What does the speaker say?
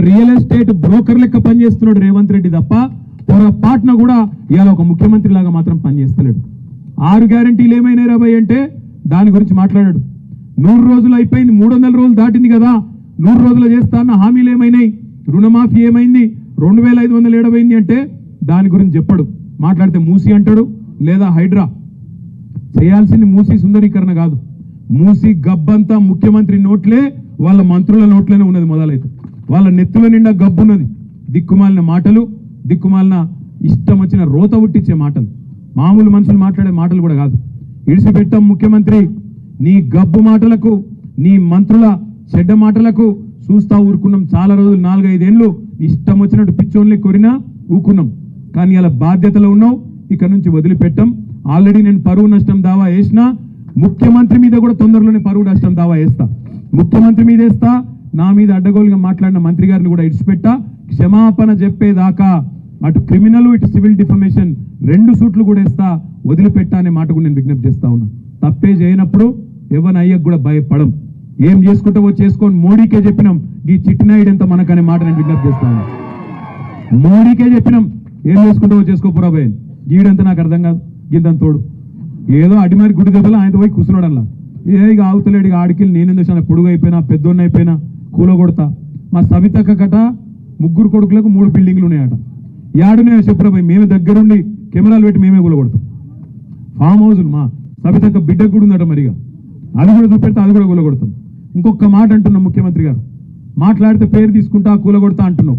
Real estate broker లెక్క పనిచేస్తున్నాడు రేవంత్ రెడ్డి తప్ప పొరపాటున కూడా ఇవాళ ఒక ముఖ్యమంత్రి లాగా మాత్రం పనిచేస్తలేడు. 6 గ్యారంటీలు ఏమైనా రాబోయ్ అంటే దాని గురించి మాట్లాడాడు. 100 రోజులు అయిపోయింది, 300 రోజులు దాటింది కదా, 100 రోజులు చేస్తా అన్న హామీలు ఏమైనాయి, రుణమాఫీ ఏమైంది, 2500 ఏడవైంది అంటే దాని గురించి చెప్పడు. మాట్లాడితే మూసి అంటాడు లేదా హైడ్రా. చేయాల్సింది మూసి సుందరీకరణ కాదు, మూసి గబ్బంతా ముఖ్యమంత్రి నోట్లే, వాళ్ళ మంత్రుల నోట్లోనే ఉన్నది. మొదలైతే వాళ్ళ నెత్తుల నిండా గబ్బున్నది. దిక్కుమాలిన మాటలు, దిక్కుమాలిన ఇష్టం వచ్చిన రోత ఉట్టించే మాటలు, మామూలు మనుషులు మాట్లాడే మాటలు కూడా కాదు. ఇడిసిపెట్టాం ముఖ్యమంత్రి, నీ గబ్బు మాటలకు, నీ మంత్రుల చెడ్డ మాటలకు చూస్తా ఊరుకున్నాం చాలా రోజులు. 4-5 ఏళ్ళు ఇష్టం వచ్చినట్టు పిచ్చోన్లే కొరినా ఊకున్నాం. కానీ ఇలా బాధ్యతలో ఉన్నావు, ఇక నుంచి వదిలిపెట్టాం. ఆల్రెడీ నేను పరువు నష్టం దావా వేసినా, ముఖ్యమంత్రి మీద కూడా తొందరలోనే పరువు నష్టం దావా వేస్తా. ముఖ్యమంత్రి మీద వేస్తా, నా మీద అడ్డగోలుగా మాట్లాడిన మంత్రి గారిని కూడా ఇడిచిపెట్టా. క్షమాపణ చెప్పేదాకా అటు క్రిమినల్ ఇటు సివిల్ డిఫమేషన్ 2 సూట్లు కూడా వేస్తా, వదిలిపెట్టా అనే మాట కూడా నేను విజ్ఞప్తి చేస్తా ఉన్నా. తప్పే చేయనప్పుడు ఎవరిని అయ్యకు కూడా భయపడం. ఏం చేసుకుంటావో చేసుకొని మోడీకే చెప్పినాం, ఈ చిట్టినాయుడు ఎంత మనకనే మాట నేను విజ్ఞప్తి చేస్తా ఉన్నా. మోడీకే చెప్పినాం, ఏం చేసుకుంటావో చేసుకోపోరా భయ, గీడంతా నాకు అర్థం కాదు, గింతంత తోడు ఏదో అడిమారి గుడి దెబ్బలు ఆయన పోయి కూర్చున్నాడు. అలా ఇక ఆవుతలేడు, ఇక ఆడికెళ్ళి నేనేం పొడుగు అయిపోయినా పెద్దోన్న అయిపోయినా కూల కొడతా. మా సవితక్క కట 3 కొడుకులకు 3 బిల్డింగ్లు ఉన్నాయట. యాడునే చెప్పురా భయ్, మేమే దగ్గరుండి కెమెరాలు పెట్టి మేమే కూల కొడతాం. ఫామ్ హౌస్లు మా సవితక్క బిడ్డకు కూడా ఉందట, మరిగా అది కూడా చూపెడితే అది కూడా కూల కొడతాం. ఇంకొక మాట అంటున్నాం, ముఖ్యమంత్రి గారు మాట్లాడితే పేరు తీసుకుంటా కూల కొడతా అంటున్నావు.